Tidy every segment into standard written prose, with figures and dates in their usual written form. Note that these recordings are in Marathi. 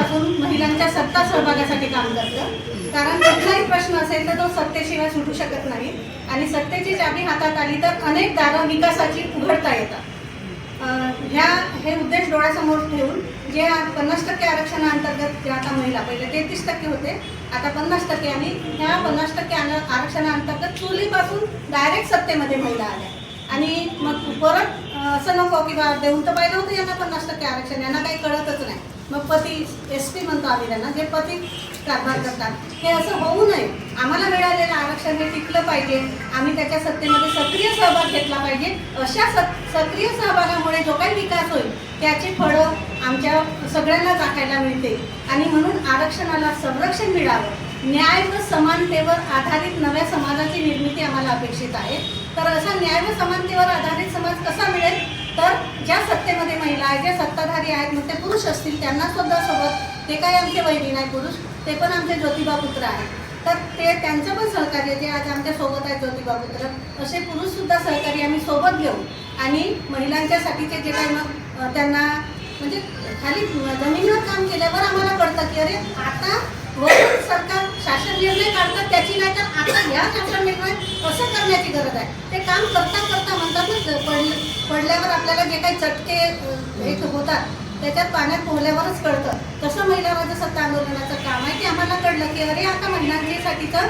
पासून महिलांच्या सत्ता सहभागासाठी काम करतं। कारण कुठलाही प्रश्न असेल तर तो सत्तेशिवाय सुटू शकत नाही आणि सत्तेची चाबी हातात आली तर अनेक दारं विकासाची उघडता येतात। हे उद्देश डोळ्यासमोर ठेवून जे 50% आरक्षणाअंतर्गत जे आता महिला पहिले 33% होते, आता 50% आणि ह्या 50% आरक्षणाअंतर्गत चुलीपासून डायरेक्ट सत्तेमध्ये महिला आल्या आणि मग परत असं नको की बा देऊन तर पाहिलं होतं यांना 50% आरक्षण, यांना काही कळतच नाही। मग पती SP म्हणतो आम्ही त्यांना, जे पती कारभार करतात, हे असं होऊ नये। आम्हाला मिळालेलं आरक्षण हे टिकलं पाहिजे, आम्ही त्याच्या सत्तेमध्ये सक्रिय सहभाग घेतला पाहिजे। अशा सक्रिय सहभागामुळे जो काही विकास होईल त्याची फळं आमच्या सगळ्यांना चाखायला मिळते आणि म्हणून आरक्षणाला संरक्षण मिळावं, न्याय व समानतेवर आधारित नव्या समाजाची निर्मिती आम्हाला अपेक्षित आहे। तर असा न्याय व समानतेवर आधारित समाज कसा मिळेल, तर ज्या सत्तेमध्ये महिला आहेत, जे सत्ताधारी आहेत, मग ते पुरुष असतील त्यांना सुद्धा सोबत, ते काही आमचे वैरी नाही पुरुष, ते पण आमचे ज्योतिबा पुत्र आहेत, तर ते त्यांचं पण सहकार्य जे आज आमच्या सोबत आहेत ज्योतिबा पुत्र, असे पुरुषसुद्धा सहकार्य आम्ही सोबत घेऊ आणि महिलांच्यासाठीचे जे काही मग त्यांना म्हणजे खाली जमिनीवर काम केल्यावर आम्हाला कळतं की अरे आता वरून सरकार शासन निर्णय काढतात त्याची नाही तर आता ह्या शासन निर्णय असं करण्याची गरज आहे। ते काम करता करता म्हणतात ना, पडल्यावर आपल्याला जे काही चटके एक होतात त्याच्यात पाण्यात पोहल्यावरच कळतं, तसं महिला राजसत्ता आंदोलनाचं काम आहे की आम्हाला कळलं की अरे आता महिलांसाठीचं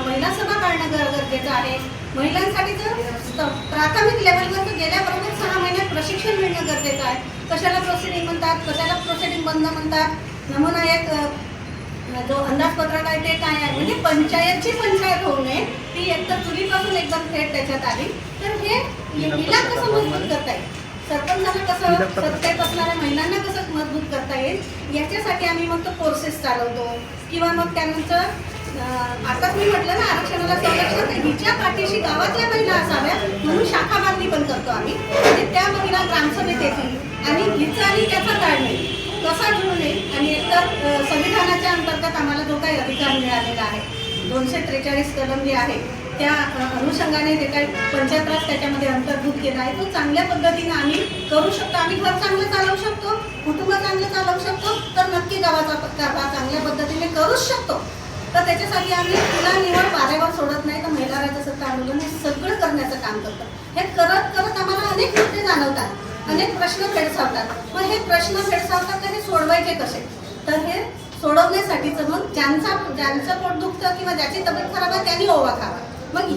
महिला सभा काढणं गरजेचं आहे। महिलांसाठीचं प्राथमिक लेवलवर गेल्याबरोबर 6 महिन्यात प्रशिक्षण मिळणं गरजेचं आहे। कशाला प्रोसिडिंग म्हणतात, कशाला प्रोसिडिंग बंद म्हणतात, नमुना एक जो अंदाजपत्रक आहे ते काय आहे, म्हणजे पंचायतची पंचायत होऊ नये, ती एकतर चुलीपासून एकदम थेट त्याच्यात आली तर हे हिला कसं मजबूत करता येईल, सरपंचाला कसं, सत्तेत असणाऱ्या महिलांना कसं मजबूत करता येईल, याच्यासाठी आम्ही मग तो कोर्सेस चालवतो किंवा मग त्यानंतर आताच मी म्हटलं ना आरक्षणाला संरक्षण, हिच्या पाठीशी गावातल्या महिला असाव्या म्हणून शाखा बांधणी पण करतो आम्ही, म्हणजे त्या महिला ग्रामसभेत येतील आणि हिचा आणि त्याचा ताळमेळ कसा जुळू नये आणि एकतर संविधानाच्या अंतर्गत आम्हाला जो काही अधिकार मिळालेला आहे 243 कलम जे आहे त्या अनुषंगाने जे काही पंचायत राज त्याच्यामध्ये अंतर्भूत केला आहे तो चांगल्या पद्धतीने आम्ही करू शकतो। आम्ही घर चांगलं चालवू शकतो, कुटुंब चांगलं चालवू शकतो, तर नक्की गावाचा कारभार चांगल्या पद्धतीने करूच शकतो। तर त्याच्यासाठी आम्ही तुला निवड वाऱ्यावर सोडत नाही, तर महिला राजसत्ता आंदोलन हे सगळं करण्याचं काम करतो। हे करत करत आम्हाला अनेक मुद्दे जाणवतात, अनेक प्रश्न भेडसावतात। मग हे प्रश्न भेडसावतात तर हे सोडवायचे कसे, तर हे सोडवण्यासाठीचं मग ज्यांचं पोट दुखतं किंवा ज्याची तब्येत खराब आहे त्यांनी ओवा खावा, मग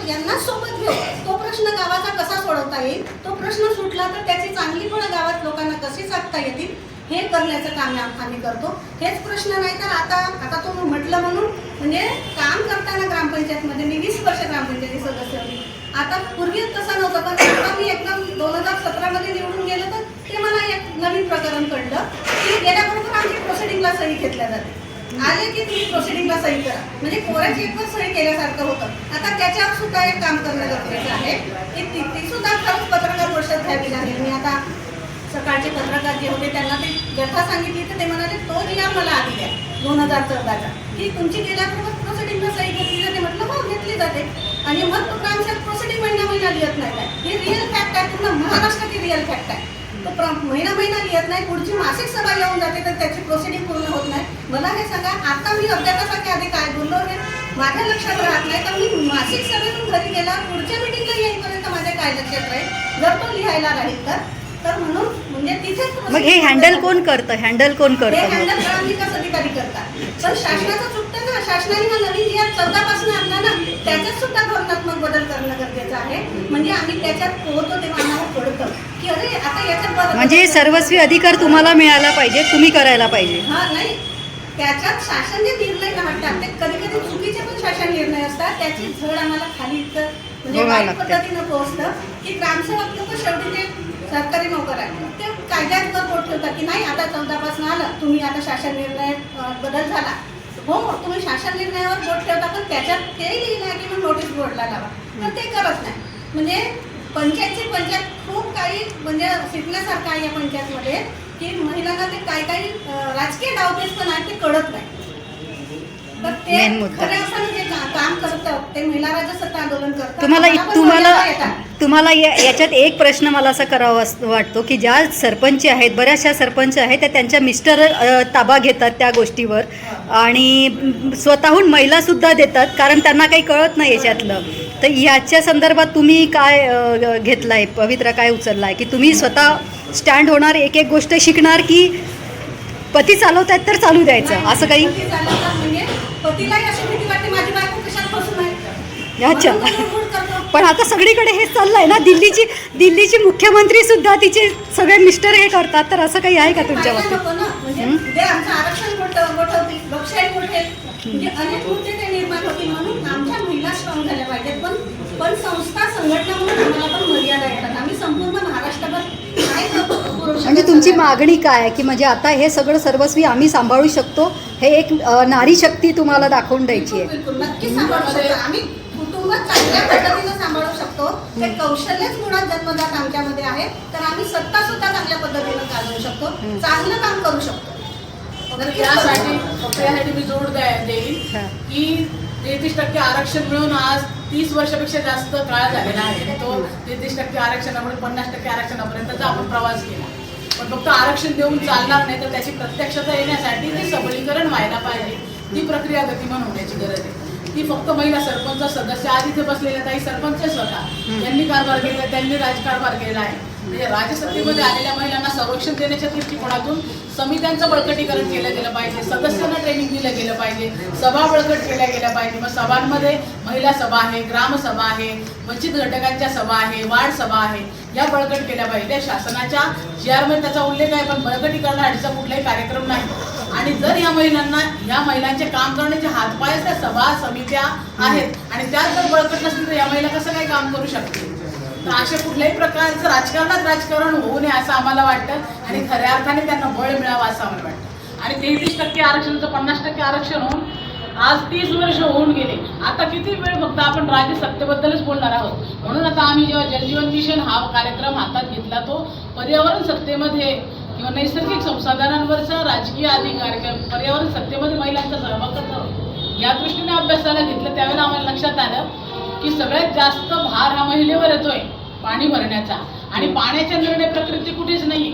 यांना सोबत घेऊ तो प्रश्न गावाचा कसा सोडवता येईल, तो प्रश्न सुटला तर त्याची चांगली फळं गावात लोकांना कशी साधता येतील हे करण्याचं काम आम्ही करतो। हेच प्रश्न नाही तर आता तुम्ही म्हटलं म्हणून म्हणजे काम करताना ग्रामपंचायतमध्ये मी 20 वर्ष ग्रामपंचायती सदस्य होती। आता पूर्वी तसं नव्हतं, पण आता मी एकदम 2017 मध्ये निवडून गेलो तर ते मला एक नवीन प्रकरण कळलं की गेल्याबरोबर आमची प्रोसिडिंगला सही घेतल्या जाते, आले की तुम्ही प्रोसिडिंगला सही करा, म्हणजे कोऱ्या चेकवर सही केल्यासारखं होतं। आता त्याच्यावर सुद्धा एक काम करणं गरजेचं आहे की ती सुद्धा खरंच पत्रकार परिषद घ्यावी लागेल। मी आता सकाळचे पत्रकार जे होते त्यांना ते व्यथा सांगितली तर ते म्हणाले तो नियम मला आधी द्या 2014चा की तुमची गेल्याबरोबर प्रोसिडिंगला सही घेतली जाते, म्हटलं हो घेतली जाते आणि मग तो ग्रामसेवक प्रोसिडिंग महिना लिहत नाही काय, हे रिअल फॅक्ट आहे, पूर्ण महाराष्ट्राची रिअल फॅक्ट आहे। तो महिना लिहत नाही, पुढची मासिक सभा येऊन जाते तर त्याची प्रोसिडिंग पूर्ण होत नाही। मला हे सांगा आता मी अर्ध्या तासाच्या आधी काय बोललो हे माझ्या लक्षात राहत नाही, तर मी मासिक सभेतून घरी गेला पुढच्या मिटिंगला येईपर्यंत माझ्या काय लक्षात राहील जर तो लिहायला राहील तर म्हणून म्हणजे तिथेच मग हे हँडल कोण करतं, हे हँडल ग्रामविकास विकास अधिकारी करतात। पण शासनाचं चुकतं ना, शासनाने हा नवीन नियम 14 पासून आणला ना, त्याच्यात सुद्धा धोरणात्मक बदल करणं गरजेचं आहे, म्हणजे आम्ही त्याच्यात पोहतो तेव्हा आम्हाला कळतं की अरे आता याच्यात म्हणजे सर्वस्वी अधिकार तुम्हाला मिळाला पाहिजे, तुम्ही करायला पाहिजे। हा नाही, त्याच्यात शासन जे निर्णय काढतात ते कधी कधी चुकीचे पण शासन निर्णय असतात, त्याची झड आम्हाला खाली इतकं म्हणजे वाईट पद्धतीनं पोहोचतं की ग्रामसेवक लोक शेवटी ते सरकारी नोकर आहे ते कायद्यावर बोट ठेवतात की नाही आता 14 पासून आलं तुम्ही आता शासन निर्णय बदल झाला, हो तुम्ही शासन निर्णयावर बोट ठेवता पण त्याच्यात ते लिहिलं की मग नोटीस बोर्डला लावा, तर ते करत नाही। म्हणजे पंचायत खूप काही म्हणजे शिकण्यासारखं आहे या पंचायतमध्ये की महिलांना ते काही राजकीय डावपेच पण आहे ते कळत नाही। तर ते खऱ्या अर्थानं जे काम करतं ते महिला राजसत्ता आंदोलन करतात, तुम्हाला तुम्हाला याच्यात एक प्रश्न मला असा करावा वाटतो की ज्या सरपंच आहेत, बऱ्याचशा सरपंच आहेत त्या त्यांच्या मिस्टर ताबा घेतात त्या गोष्टीवर आणि स्वतःहून महिलासुद्धा देतात, कारण त्यांना काही कळत नाही याच्यातलं. तर याच्या संदर्भात तुम्ही काय घेतलं आहे, पवित्रा काय उचलला आहे की तुम्ही स्वतः स्टँड होणार, एक एक गोष्ट शिकणार, की पती चालवत आहेत तर चालू द्यायचं असं काही? पती चालवतात म्हणजे पतीलाही अशी भीती वाटते माझी बायको कशाला फसून आहे. अच्छा. म्हणून तो लुडबुड करतो. पण आता सगळीकडे हेच चाललं आहे ना, दिल्लीची मुख्यमंत्री सुद्धा तिचे सगळे मिस्टर हे करतात, तर असं काही आहे का तुमच्या पाहायला बाबतीत? नको ना, म्हणजे ते आमचं आरक्षण गोठवतील, लोकशाही गोठेल, म्हणजे अनेक मुद्दे ते निर्माण होतील. म्हणून आमच्या महिला स्ट्रॉंग झाल्या पाहिजेत. पण संस्था संघटना म्हणून आम्हाला पण मर्यादा येतात. आम्ही संपूर्ण महाराष्ट्रभर काय करू शकतो? म्हणजे तुमची मागणी काय आहे की म्हणजे आता हे सगळं सर्वस्वी आम्ही सांभाळू शकतो, हे एक नारी शक्ती तुम्हाला दाखवून द्यायची आहे? बिलकुल नक्कीच सांभाळू शकतो. आम्ही कुटुंब चांगल्या पद्धतीनं सांभाळू शकतो. ते कौशल्यच मुळात जन्मजात आमच्यामध्ये आहे, तर आम्ही सत्ता सुद्धा चांगल्या पद्धतीनं चालवू शकतो, चांगलं काम करू शकतो. तर यासाठी मी जोड देईल हा. की 33% आरक्षण मिळून आज 30 वर्षापेक्षा जास्त काळ झालेला आहे. तो 33% आरक्षणामुळे 50% आरक्षणापर्यंतचा आपण प्रवास केला. पण फक्त आरक्षण देऊन चालणार नाही, तर त्याची प्रत्यक्षता येण्यासाठी ते सबलीकरण व्हायला पाहिजे. ती प्रक्रिया गतिमान होण्याची गरज आहे. ती फक्त महिला सरपंच सदस्य, आज इथे बसलेल्या काही सरपंच स्वतः त्यांनी कारभार केला, त्यांनी राजकारभार केला आहे. म्हणजे राजसत्तेमध्ये आलेल्या महिलांना संरक्षण देण्याच्या दृष्टिकोनातून समित्यांचं बळकटीकरण केलं गेलं पाहिजे, सदस्यांना ट्रेनिंग दिलं गेलं पाहिजे, सभा बळकट केल्या गेल्या पाहिजे. मग सभांमध्ये महिला सभा आहे, ग्रामसभा आहे, वंचित घटकांच्या सभा आहे, वार्ड सभा आहे, या बळकट केल्या पाहिजे. शासनाच्या GR मध्ये त्याचा उल्लेख आहे, पण बळकटीकरणासाठीचा कुठलाही कार्यक्रम नाही. आणि जर या महिलांचे काम करण्याचे हातपाय त्या सभा समित्या आहेत आणि त्यात जर बळकट नसतील तर या महिला कसं काही काम करू शकतील? तर अशा कुठल्याही प्रकारचं राजकारण होऊ नये असं आम्हाला वाटतं आणि खऱ्या अर्थाने त्यांना बळ मिळावं असं आम्हाला वाटतं. आणि 33% आरक्षणाचं 50% आरक्षण होऊन आज 30 वर्ष होऊन गेले. आता किती वेळ फक्त आपण राज्य सत्तेबद्दलच बोलणार आहोत. म्हणून आता आम्ही जेव्हा जलजीवन मिशन हा कार्यक्रम हातात घेतला, तो पर्यावरण सत्तेमध्ये किंवा नैसर्गिक संसाधनांवरचा राजकीय अधिकार किंवा पर्यावरण सत्तेमध्ये महिलांचा सहभाग कसा या दृष्टीने अभ्यासाला घेतलं. त्यावेळेला आम्हाला लक्षात आलं की सगळ्यात जास्त भार हा महिलेवर येतोय पाणी भरण्याचा, आणि पाण्याच्या निर्णय प्रक्रिया कुठेच नाही.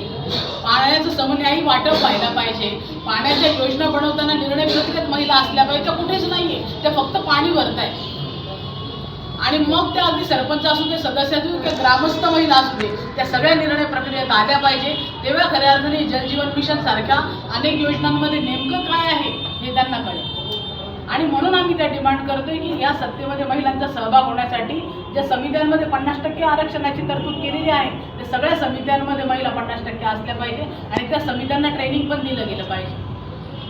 पाण्याचं समन्यायी वाटप व्हायला पाहिजे. पाण्याच्या योजना बनवताना निर्णय प्रक्रियेत महिला असल्या पाहिजे, त्या कुठेच नाहीये. त्या फक्त पाणी भरताय. आणि मग त्या अगदी सरपंच असू दे, सदस्य असू दे किंवा ग्रामस्थ महिला असू दे, त्या सगळ्या निर्णय प्रक्रियेत आल्या पाहिजे. तेव्हा खऱ्या अर्थाने जलजीवन मिशन सारख्या अनेक योजनांमध्ये नेमकं काय आहे हे त्यांना कळेल. आणि म्हणून आम्ही त्या डिमांड करतोय की या सत्तेमध्ये महिलांचा सहभाग होण्यासाठी ज्या समित्यांमध्ये 50% आरक्षणाची तरतूद केलेली आहे, त्या सगळ्या समित्यांमध्ये महिला 50% असल्या पाहिजे आणि त्या समित्यांना ट्रेनिंग पण दिलं गेलं पाहिजे.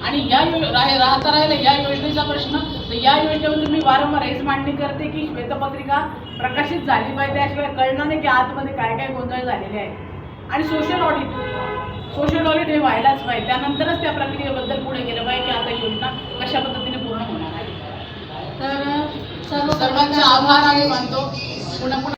आणि या राहिला या योजनेचा प्रश्न, तर या योजनेमध्ये मी वारंवार हेच मांडणी करते की श्वेतपत्रिका प्रकाशित झाली पाहिजे. त्याशिवाय कळणार नाही की आतमध्ये काय काय गोंधळ झालेले आहे. आणि सोशल ऑडिट हे व्हायलाच पाहिजे. त्यानंतरच त्या प्रक्रियेबद्दल पुढे गेलं पाहिजे की आता योजना कशा पद्धतीने पूर्ण होणार आहे. तर सर्वांचे आभार आम्ही मानतो. पुन्हा